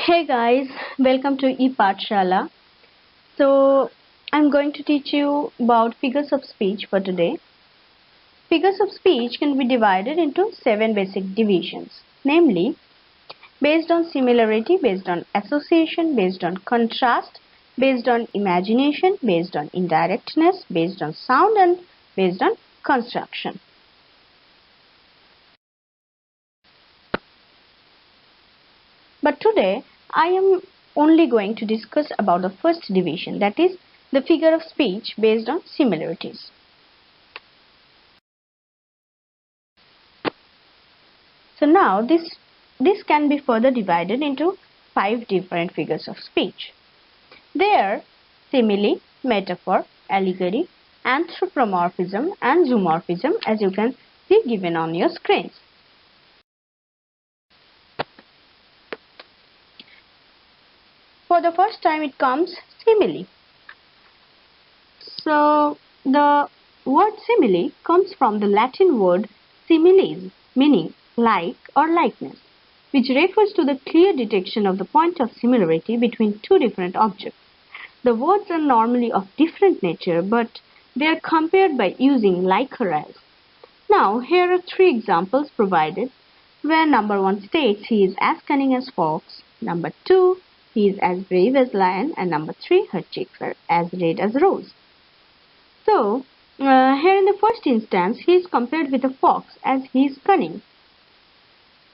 Hey guys, welcome to ePathshala. So I'm going to teach you about figures of speech for today. Figures of speech can be divided into 7 basic divisions, namely based on similarity, based on association, based on contrast, based on imagination, based on indirectness, based on sound, and based on construction. But today I am only going to discuss about the first division, that is the figure of speech based on similarities. So now this can be further divided into 5 different figures of speech. They are simile, metaphor, allegory, anthropomorphism and zoomorphism, as you can see given on your screens. For the first time it comes simile. So the word simile comes from the Latin word similes, meaning like or likeness, which refers to the clear detection of the point of similarity between two different objects. The words are normally of different nature, but they are compared by using like or as. Now here are 3 examples provided, where number 1 states he is as cunning as fox, number 2 he is as brave as lion, and number 3 her cheeks are as red as rose. So here in the first instance he is compared with a fox as he is cunning.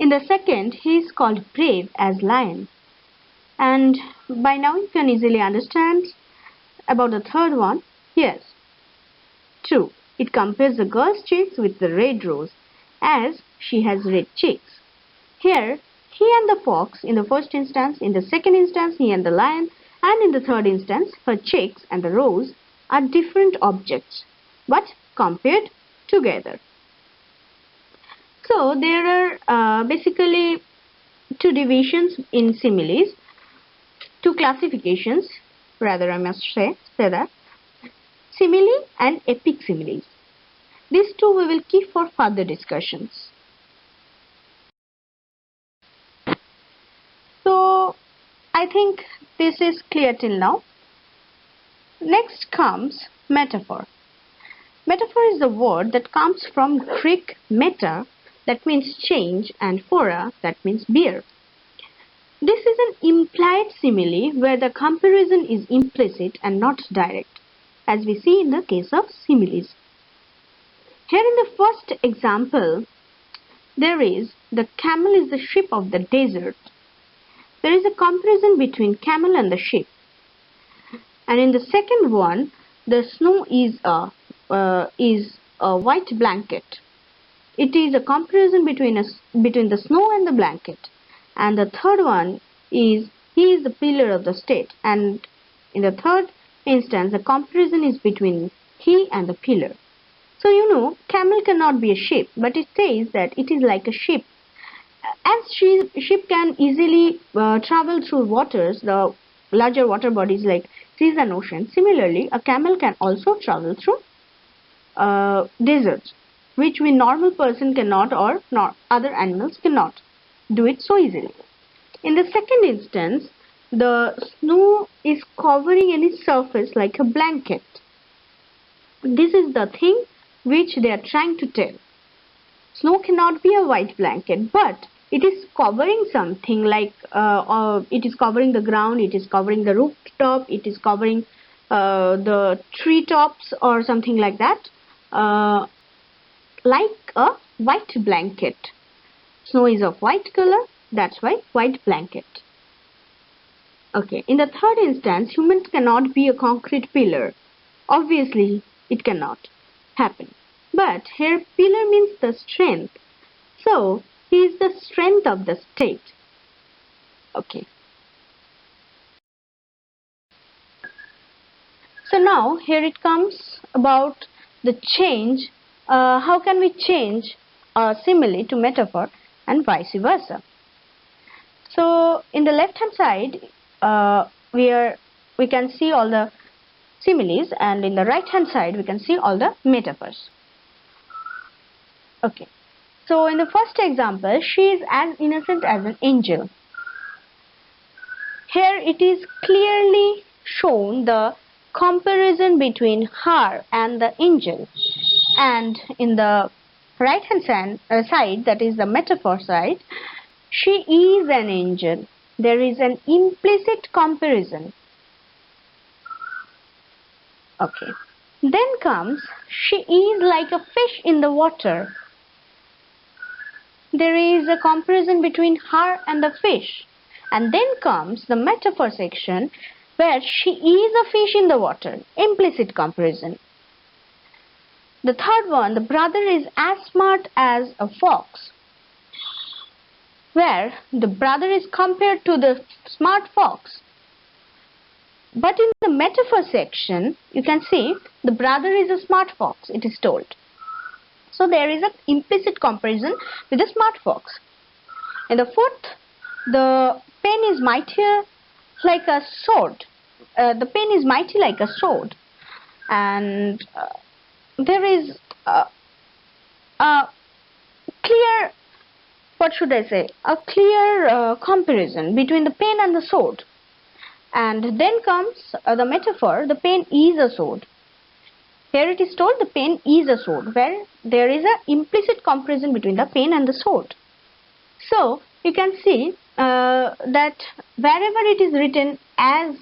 In the second he is called brave as lion. And by now you can easily understand about the third one. Yes, true. It compares the girl's cheeks with the red rose as she has red cheeks. Here he and the fox in the first instance, in the second instance he and the lion, and in the third instance her cheeks and the rose are different objects but compared together. So there are basically 2 divisions in similes, 2 classifications rather, I must say that, simile and epic similes. These 2 we will keep for further discussions. So I think this is clear till now. Next comes metaphor. Metaphor is the word that comes from Greek meta, that means change, and phora, that means beer. This is an implied simile where the comparison is implicit and not direct, as we see in the case of similes. Here in the first example, there is the camel is the sheep of the desert. There is a comparison between camel and the sheep. And in the second one, the snow is a white blanket. It is a comparison between the snow and the blanket. And the third one is he is the pillar of the state. And in the third instance, the comparison is between he and the pillar. So you know, camel cannot be a sheep, but it says that it is like a ship. As ship can easily travel through waters, the larger water bodies like seas and oceans. Similarly, a camel can also travel through deserts, which we normal person cannot, or not other animals cannot do it so easily. In the second instance, the snow is covering any surface like a blanket. This is the thing which they are trying to tell. Snow cannot be a white blanket, but it is covering something like it is covering the ground, it is covering the rooftop, it is covering the treetops or something like that, like a white blanket. Snow is of white color, that's why white blanket. Okay, in the third instance, humans cannot be a concrete pillar. Obviously, it cannot happen. But here pillar means the strength. So he is the strength of the state. Okay. So now here it comes about the change. How can we change a simile to metaphor and vice versa? So in the left hand side we can see all the similes, and in the right hand side we can see all the metaphors. Okay. So in the first example, she is as innocent as an angel. Here it is clearly shown the comparison between her and the angel, and in the right hand side, that is the metaphor side, she is an angel. There is an implicit comparison. Okay. Then comes, she is like a fish in the water. There is a comparison between her and the fish. And then comes the metaphor section, where she is a fish in the water. Implicit comparison. The third one, the brother is as smart as a fox, where the brother is compared to the smart fox. But in the metaphor section, you can see the brother is a smart fox, it is told. So there is an implicit comparison with the smart fox. In the fourth, the pen is mightier like a sword. The pen is mighty like a sword. And there is a clear, what should I say, a clear comparison between the pen and the sword. And then comes the metaphor, the pen is a sword. Here it is told the pen is a sword, where there is an implicit comparison between the pen and the sword. So you can see that wherever it is written as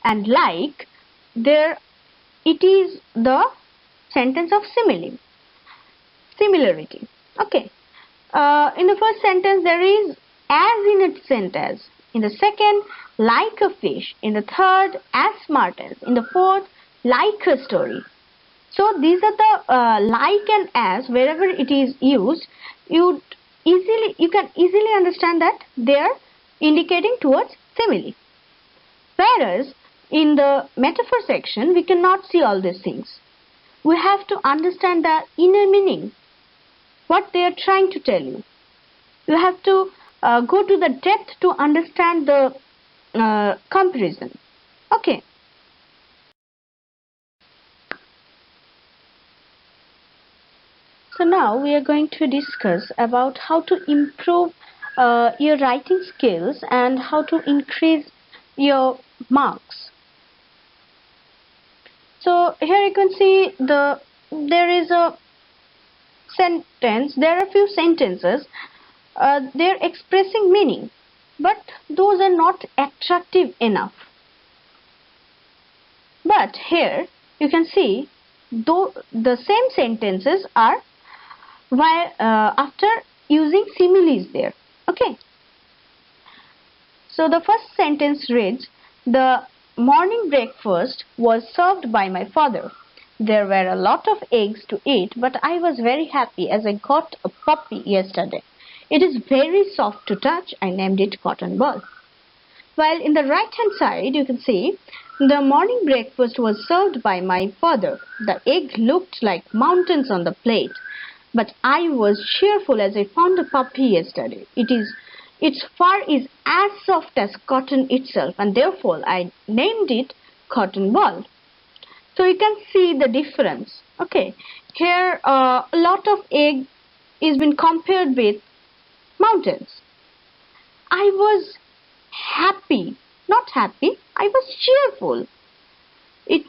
and like, there it is the sentence of simile, similarity. Okay. In the first sentence there is as in its sentence. In the second, like a fish. In the third, as smart as. In the fourth, like a story. So these are the like and as, wherever it is used, you can easily understand that they are indicating towards simile. Whereas in the metaphor section, we cannot see all these things. We have to understand the inner meaning, what they are trying to tell you. You have to go to the depth to understand the comparison. Okay. So now we are going to discuss about how to improve your writing skills and how to increase your marks. So here you can see there is a sentence. There are a few sentences. They are expressing meaning, but those are not attractive enough. But here you can see though the same sentences are after using similes there. Okay. So the first sentence reads, the morning breakfast was served by my father. There were a lot of eggs to eat, but I was very happy as I got a puppy yesterday. It is very soft to touch. I named it Cotton Ball. While in the right hand side you can see the morning breakfast was served by my father. The egg looked like mountains on the plate, but I was cheerful as I found a puppy yesterday. Its fur is as soft as cotton itself, and therefore I named it Cotton Ball. So you can see the difference. Okay, here a lot of egg is been compared with mountains. I was happy, not happy, I was cheerful. It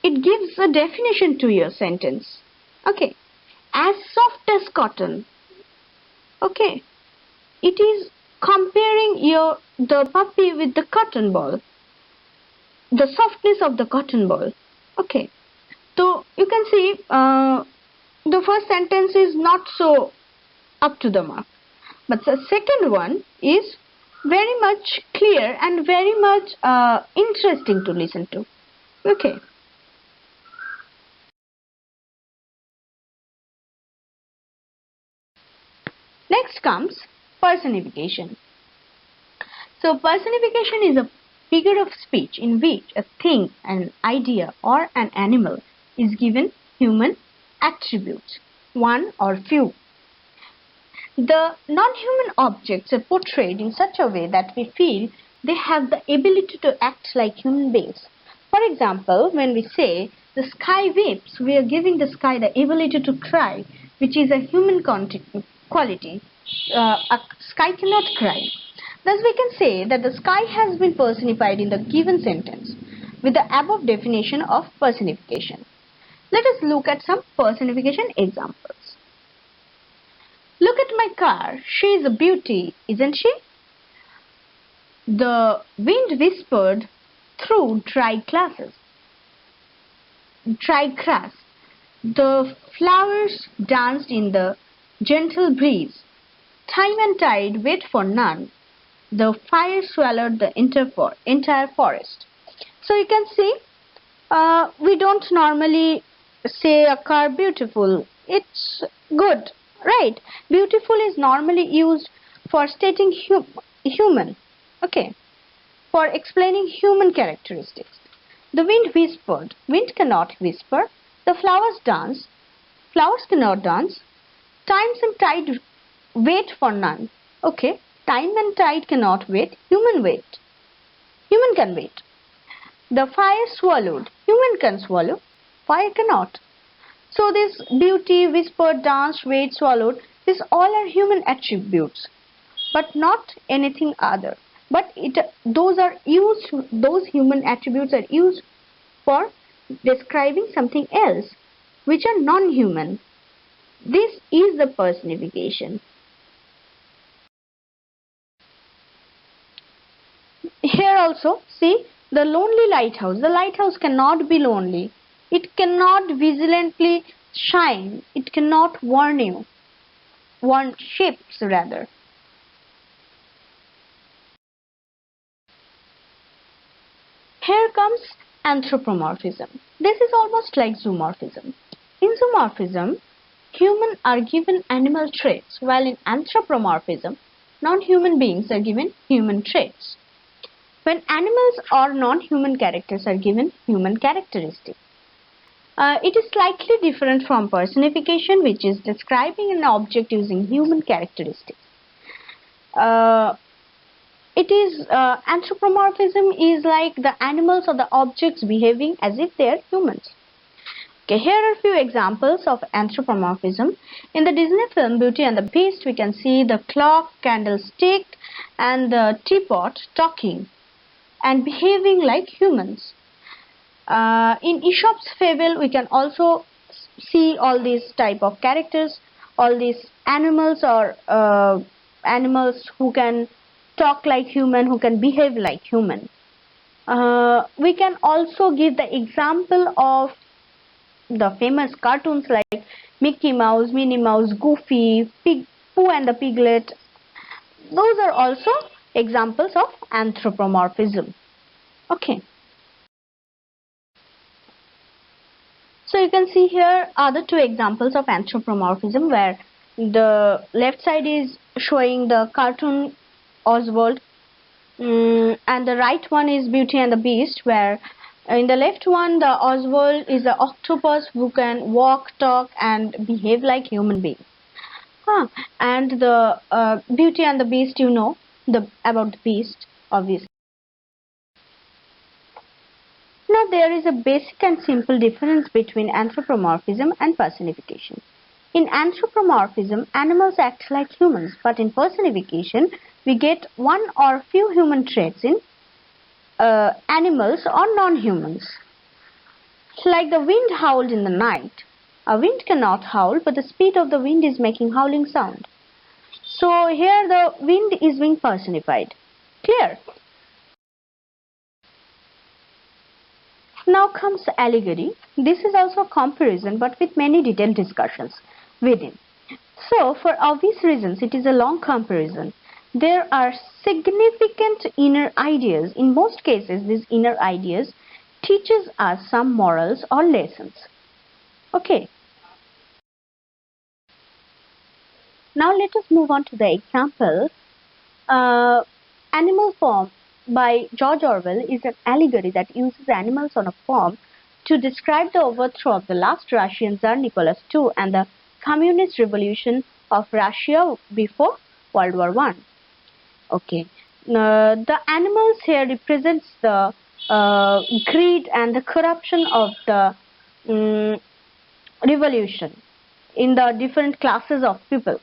gives a definition to your sentence. Okay, as soft as cotton. Okay, it is comparing the puppy with the cotton ball, the softness of the cotton ball. Okay, so you can see the first sentence is not so up to the mark, but the second one is very much clear and very much interesting to listen to. Okay. Next comes personification. So personification is a figure of speech in which a thing, an idea or an animal is given human attributes, one or few. The non-human objects are portrayed in such a way that we feel they have the ability to act like human beings. For example, when we say the sky weeps, we are giving the sky the ability to cry, which is a human quality. A sky cannot cry. Thus we can say that the sky has been personified in the given sentence with the above definition of personification. Let us look at some personification examples. Look at my car. She is a beauty, isn't she? The wind whispered through dry grasses. The flowers danced in the gentle breeze. Time and tide wait for none. The fire swallowed the entire forest. So you can see, we don't normally say a car beautiful. It's good, right? Beautiful is normally used for stating human, okay, for explaining human characteristics. The wind whispered. Wind cannot whisper. The flowers dance. Flowers cannot dance. Times and tide wait for none. Okay, time and tide cannot wait. Human wait. Human can wait. The fire swallowed. Human can swallow. Fire cannot. So this beauty, whispered, danced, wait, swallowed, these all are human attributes, but not anything other. But those human attributes are used for describing something else, which are non-human. This is the personification. Here also, see, the lonely lighthouse. The lighthouse cannot be lonely. It cannot vigilantly shine. It cannot warn ships rather. Here comes anthropomorphism. This is almost like zoomorphism. In zoomorphism, humans are given animal traits, while in anthropomorphism, non-human beings are given human traits. When animals or non-human characters are given human characteristics. It is slightly different from personification, which is describing an object using human characteristics. Anthropomorphism is like the animals or the objects behaving as if they are humans. Okay, here are a few examples of anthropomorphism. In the Disney film Beauty and the Beast, we can see the clock, candlestick, and the teapot talking and behaving like humans. In Aesop's fable, we can also see all these type of characters, all these animals or animals who can talk like human, who can behave like human. We can also give the example of the famous cartoons like Mickey Mouse, Minnie Mouse, Goofy, Pooh and the Piglet. Those are also examples of anthropomorphism. Okay. So you can see here are the two examples of anthropomorphism, where the left side is showing the cartoon Oswald, and the right one is Beauty and the Beast, where in the left one the Oswald is an octopus who can walk, talk and behave like human beings. And the Beauty and the Beast, you know about the Beast, obviously. Now there is a basic and simple difference between anthropomorphism and personification. In anthropomorphism, animals act like humans, but in personification, we get one or few human traits in animals or non-humans. Like the wind howled in the night. A wind cannot howl, but the speed of the wind is making howling sound. So here the wind is being personified. Clear? Now comes allegory. This is also a comparison, but with many detailed discussions within. So for obvious reasons, it is a long comparison. There are significant inner ideas. In most cases, these inner ideas teaches us some morals or lessons. Okay. Now let us move on to the example. Animal Farm by George Orwell is an allegory that uses animals on a farm to describe the overthrow of the last Russian Tsar Nicholas II and the communist revolution of Russia before World War I. Okay, the animals here represents the greed and the corruption of the revolution in the different classes of people.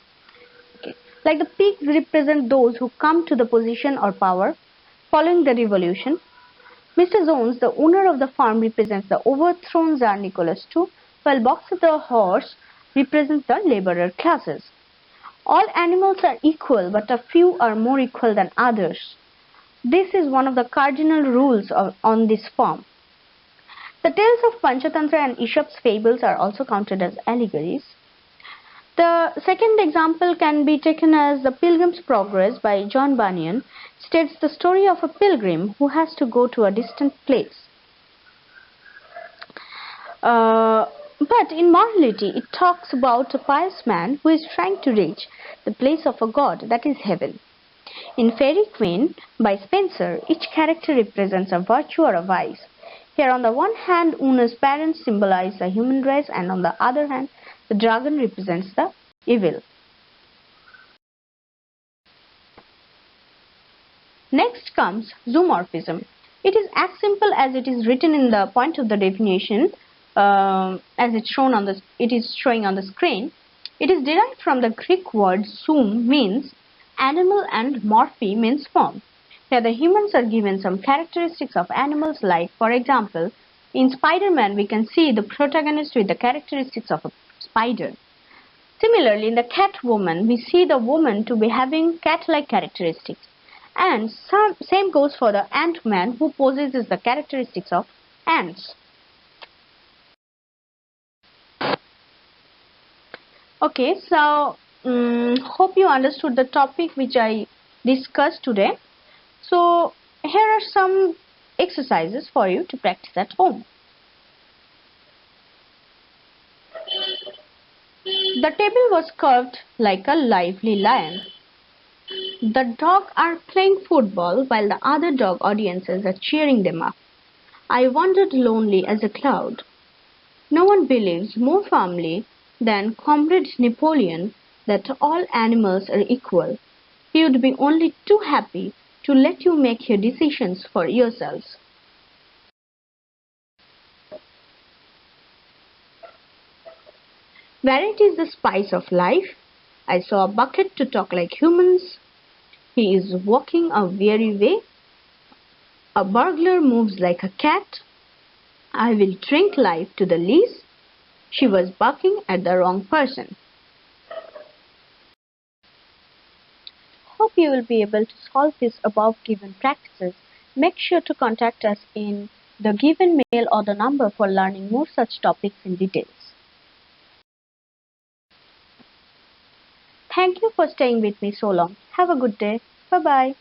Okay. Like the pigs represent those who come to the position or power following the revolution. Mr. Jones, the owner of the farm, represents the overthrown Tsar Nicholas II, while Boxer the horse represents the laborer classes. All animals are equal, but a few are more equal than others. This is one of the cardinal rules on this farm. The tales of Panchatantra and Aesop's fables are also counted as allegories. The second example can be taken as The Pilgrim's Progress by John Bunyan, states the story of a pilgrim who has to go to a distant place. But in morality, it talks about a pious man who is trying to reach the place of a god, that is heaven. In Fairy Queen by Spenser, each character represents a virtue or a vice. Here on the one hand, Una's parents symbolize the human race, and on the other hand, the dragon represents the evil. Next comes zoomorphism. It is as simple as it is written in the point of the definition, as it is showing on the screen. It is derived from the Greek word zoom, means animal, and morphe means form. Here the humans are given some characteristics of animals, like for example, in Spider-Man we can see the protagonist with the characteristics of a spider. Similarly, in the Catwoman, we see the woman to be having cat-like characteristics. And same goes for the Ant-Man, who possesses the characteristics of ants. Okay, so hope you understood the topic which I discussed today. So here are some exercises for you to practice at home. The table was curved like a lively lion. The dogs are playing football while the other dog audiences are cheering them up. I wandered lonely as a cloud. No one believes more firmly than Comrade Napoleon that all animals are equal. He would be only too happy to let you make your decisions for yourselves. Variety is the spice of life. I saw a bucket to talk like humans. He is walking a weary way. A burglar moves like a cat. I will drink life to the lees. She was barking at the wrong person. Hope you will be able to solve these above given practices. Make sure to contact us in the given mail or the number for learning more such topics in details. Thank you for staying with me so long. Have a good day. Bye-bye.